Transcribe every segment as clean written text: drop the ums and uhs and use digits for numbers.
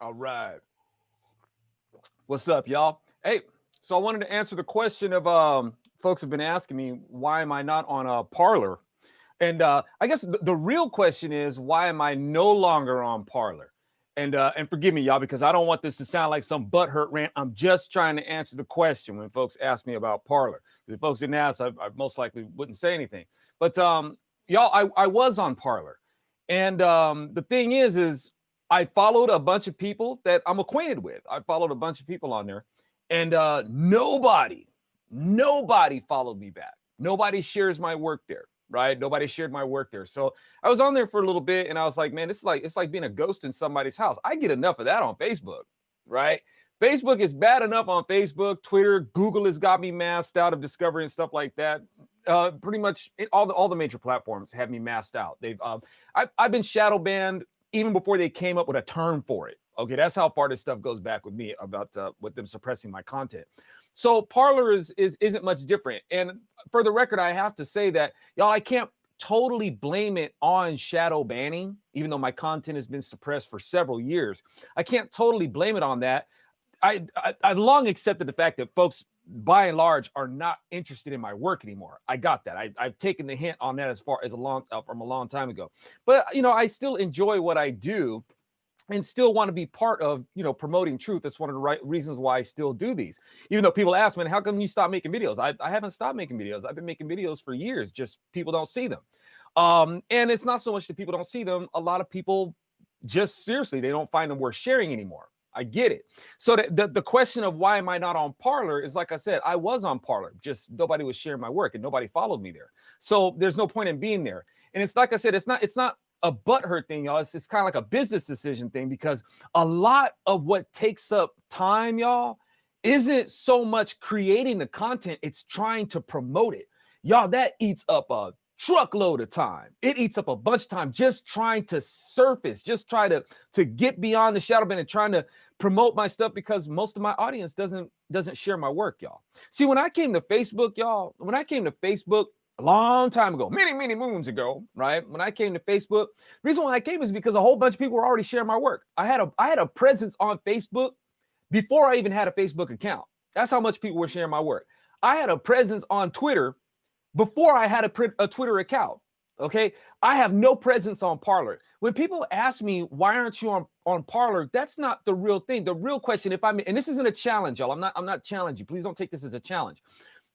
All right. What's up, y'all? Hey, so I wanted to answer the question of folks have been asking me, why am I not on a Parler? And I guess the real question is, why am I no longer on Parler? And forgive me, y'all, because I don't want this to sound like some butthurt rant. I'm just trying to answer the question when folks ask me about Parler. Because if folks didn't ask, I most likely wouldn't say anything. But y'all, I was on Parler, and the thing is I followed a bunch of people that I'm acquainted with. I followed a bunch of people on there, and nobody followed me back. Nobody shares my work there, right? Nobody shared my work there. So I was on there for a little bit, and I was like, man, this is like it's like being a ghost in somebody's house. I get enough of that on Facebook, right? Facebook is bad enough on Facebook. Twitter, Google has got me masked out of Discovery and stuff like that. Pretty much all the major platforms have me masked out. I've been shadow banned even before they came up with a term for it. Okay, that's how far this stuff goes back with me about with them suppressing my content. So Parler isn't much different. And for the record, I have to say that y'all, I can't totally blame it on shadow banning, even though my content has been suppressed for several years. I can't totally blame it on that. I've long accepted the fact that folks, by and large, are not interested in my work anymore. I got that. I've taken the hint on that as far as from a long time ago. But I still enjoy what I do, and still want to be part of promoting truth. That's one of the right reasons why I still do these. Even though people ask me, how come you stop making videos? I haven't stopped making videos. I've been making videos for years. Just people don't see them. And it's not so much that people don't see them. A lot of people just seriously, they don't find them worth sharing anymore. I get it. So the question of why am I not on Parler is, like I said, I was on Parler, just nobody was sharing my work and nobody followed me there. So there's no point in being there. And it's like I said, it's not a butthurt thing, y'all. It's kind of like a business decision thing, because a lot of what takes up time, y'all, isn't so much creating the content, it's trying to promote it. Y'all, that eats up a truckload of time. It eats up a bunch of time just trying to surface, just try to get beyond the shadow ban and trying to promote my stuff, because most of my audience doesn't share my work, y'all. See, when I came to Facebook, y'all, a long time ago, many moons ago, right? When I came to Facebook, the reason why I came is because a whole bunch of people were already sharing my work. I had a presence on Facebook before I even had a Facebook account. That's how much people were sharing my work. I had a presence on Twitter before I had a Twitter account. Okay, I have no presence on Parler. When people ask me, why aren't you on Parler, that's not the real thing. The real question, and this isn't a challenge, y'all. I'm not challenging you. Please don't take this as a challenge.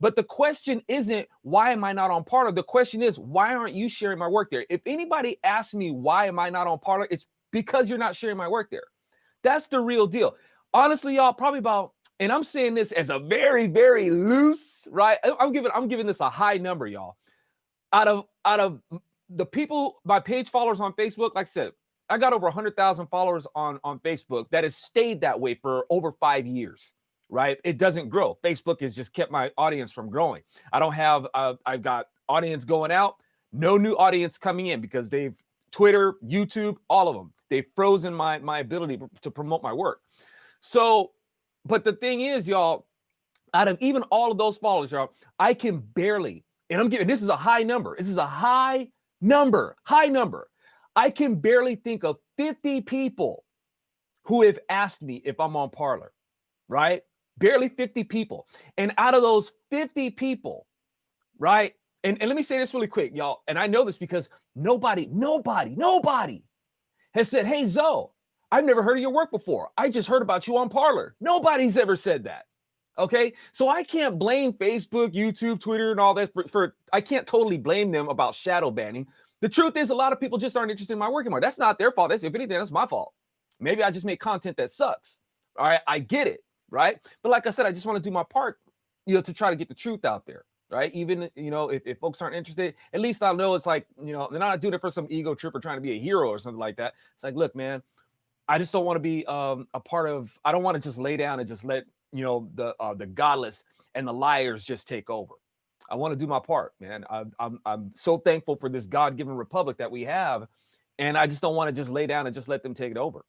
But the question isn't, why am I not on Parler? The question is, why aren't you sharing my work there? If anybody asks me, why am I not on Parler, it's because you're not sharing my work there. That's the real deal. Honestly, y'all, probably about, and I'm saying this as a very, very loose, right? I'm giving this a high number, y'all. Out of the people, my page followers on Facebook, like I said, I got over 100,000 followers on Facebook that has stayed that way for over 5 years. Right? It doesn't grow. Facebook has just kept my audience from growing. I don't have, I've got audience going out, no new audience coming in, because Twitter, YouTube, all of them, they've frozen my ability to promote my work. So, but the thing is, y'all, out of even all of those followers, y'all, I can barely, and I'm giving, this is a high number. This is a high number. I can barely think of 50 people who have asked me if I'm on Parler, right? Barely 50 people. And out of those 50 people, right? And let me say this really quick, y'all. And I know this because nobody has said, hey, Zoe, I've never heard of your work before. I just heard about you on Parler. Nobody's ever said that. Okay. So I can't blame Facebook, YouTube, Twitter, and all that for I can't totally blame them about shadow banning. The truth is, a lot of people just aren't interested in my work anymore. That's not their fault. If anything, that's my fault. Maybe I just make content that sucks. All right. I get it. Right. But like I said, I just want to do my part, to try to get the truth out there. Right. Even, if folks aren't interested, at least I'll know it's like, they're not doing it for some ego trip or trying to be a hero or something like that. It's like, look, man, I just don't want to be a part of, I don't want to just lay down and just let, the godless and the liars just take over. I want to do my part, man. I'm so thankful for this God-given republic that we have. And I just don't want to just lay down and just let them take it over.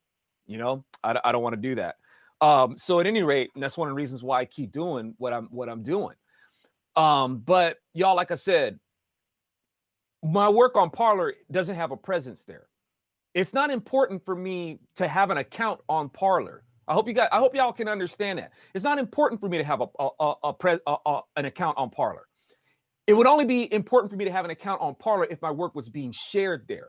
I don't want to do that. So at any rate, and that's one of the reasons why I keep doing what I'm doing. But like I said, my work on Parler doesn't have a presence there. It's not important for me to have an account on Parler. I hope y'all can understand that. It's not important for me to have an account on Parler. It would only be important for me to have an account on Parler if my work was being shared there.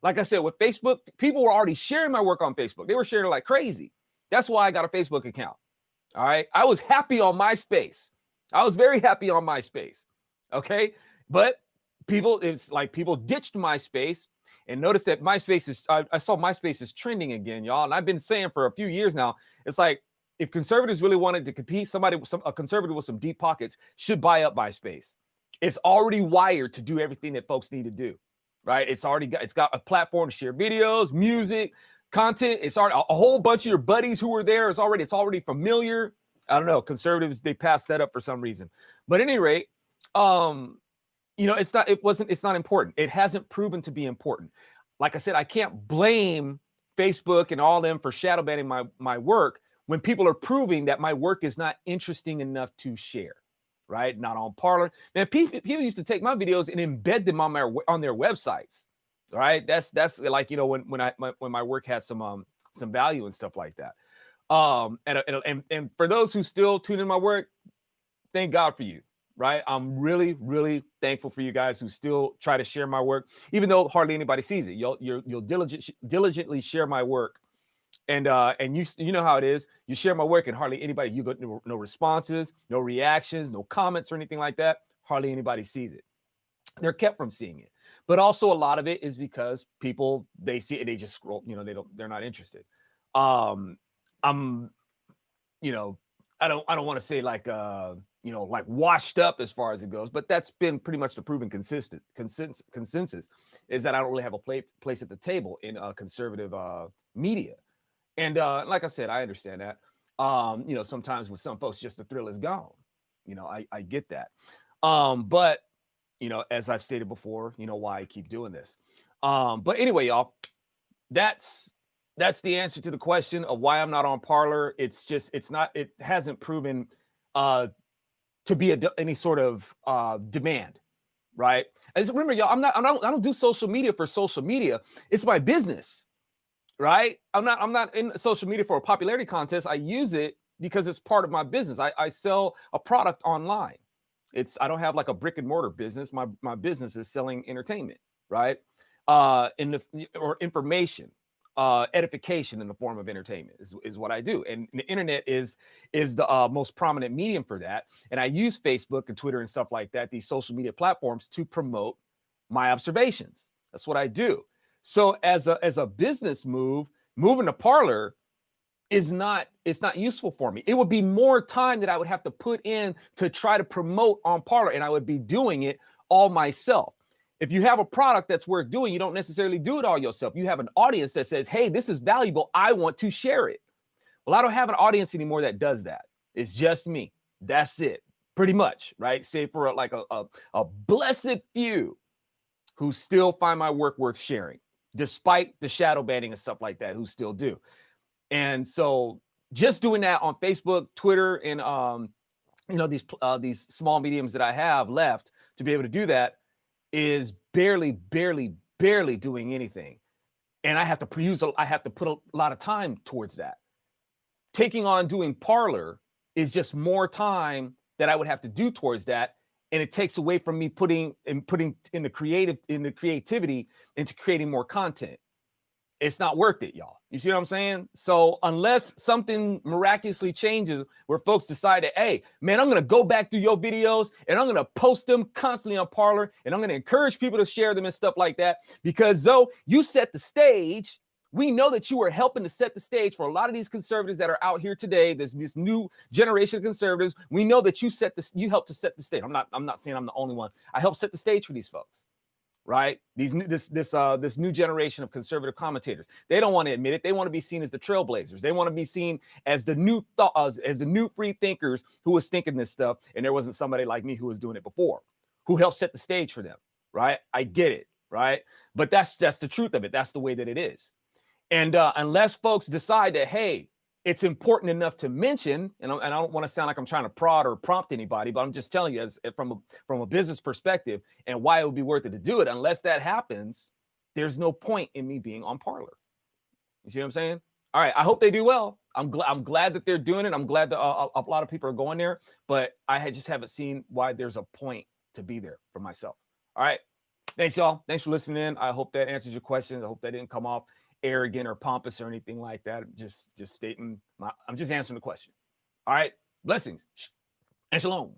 Like I said, with Facebook, people were already sharing my work on Facebook. They were sharing it like crazy. That's why I got a Facebook account. All right. I was happy on MySpace. I was very happy on MySpace. Okay. But it's like people ditched MySpace and noticed that MySpace is, I saw MySpace is trending again, y'all. And I've been saying for a few years now, it's like, if conservatives really wanted to compete, a conservative with some deep pockets should buy up MySpace. It's already wired to do everything that folks need to do, right? It's got a platform to share videos, music, content. It's already a whole bunch of your buddies who were there. It's already familiar. I don't know. Conservatives, they passed that up for some reason. But at any rate, it's not important. It hasn't proven to be important. Like I said, I can't blame Facebook and all them for shadow banning my work when people are proving that my work is not interesting enough to share, right? Not on Parler. Man, people used to take my videos and embed them on their websites, right? That's like, when my work has some value and stuff like that. And for those who still tune in my work, thank God for you, right? I'm really, really thankful for you guys who still try to share my work, even though hardly anybody sees it. You'll diligently share my work. And you know how it is. You share my work and hardly anybody, you got no responses, no reactions, no comments or anything like that. Hardly anybody sees it. They're kept from seeing it. But also a lot of it is because people, they see it, they just scroll, they're not interested. I don't want to say like washed up as far as it goes, but that's been pretty much the proven consensus is that I don't really have a place at the table in conservative media. And like I said, I understand that. Sometimes with some folks, just the thrill is gone. I get that. But as I've stated before, why I keep doing this. But anyway, y'all, that's the answer to the question of why I'm not on Parler. It hasn't proven to be any sort of demand, right? And remember, y'all, I don't do social media for social media. It's my business, right? I'm not in social media for a popularity contest. I use it because it's part of my business. I sell a product online. I don't have like a brick and mortar business. My business is selling entertainment, right? Or information. Edification in the form of entertainment is what I do. And the internet is the most prominent medium for that. And I use Facebook and Twitter and stuff like that, these social media platforms, to promote my observations. That's what I do. So as a business moving to Parler it's not useful for me. It would be more time that I would have to put in to try to promote on Parler, and I would be doing it all myself. If you have a product that's worth doing, you don't necessarily do it all yourself. You have an audience that says, hey, this is valuable. I want to share it. Well, I don't have an audience anymore that does that. It's just me. That's it. Pretty much, right? Save for a blessed few who still find my work worth sharing, despite the shadow banning and stuff like that, who still do. And so just doing that on Facebook, Twitter, and these small mediums that I have left to be able to do that is barely doing anything. And I have to put a lot of time towards that. Taking on doing Parler is just more time that I would have to do towards that. And it takes away from me putting in the creativity into creating more content. It's not worth it, y'all. You see what I'm saying? So unless something miraculously changes where folks decide that, hey, man, I'm going to go back through your videos and I'm going to post them constantly on Parler and I'm going to encourage people to share them and stuff like that, because though you set the stage, we know that you are helping to set the stage for a lot of these conservatives that are out here today. There's this new generation of conservatives. We know that you helped to set the stage. I'm not saying I'm the only one. I helped set the stage for these folks. Right? This new generation of conservative commentators. They don't want to admit it. They want to be seen as the trailblazers. They want to be seen as the new as the new free thinkers who was thinking this stuff, and there wasn't somebody like me who was doing it before, who helped set the stage for them. Right? I get it. Right? But that's the truth of it. That's the way that it is. And unless folks decide that, hey, it's important enough to mention, and I don't want to sound like I'm trying to prod or prompt anybody, but I'm just telling you from a business perspective and why it would be worth it to do it. Unless that happens, there's no point in me being on Parler. You see what I'm saying? All right. I hope they do well. I'm glad that they're doing it. I'm glad that a lot of people are going there, but just haven't seen why there's a point to be there for myself. All right. Thanks, y'all. Thanks for listening. I hope that answers your questions. I hope that didn't come off arrogant or pompous or anything like that. I'm just answering the question. All right. Blessings and shalom.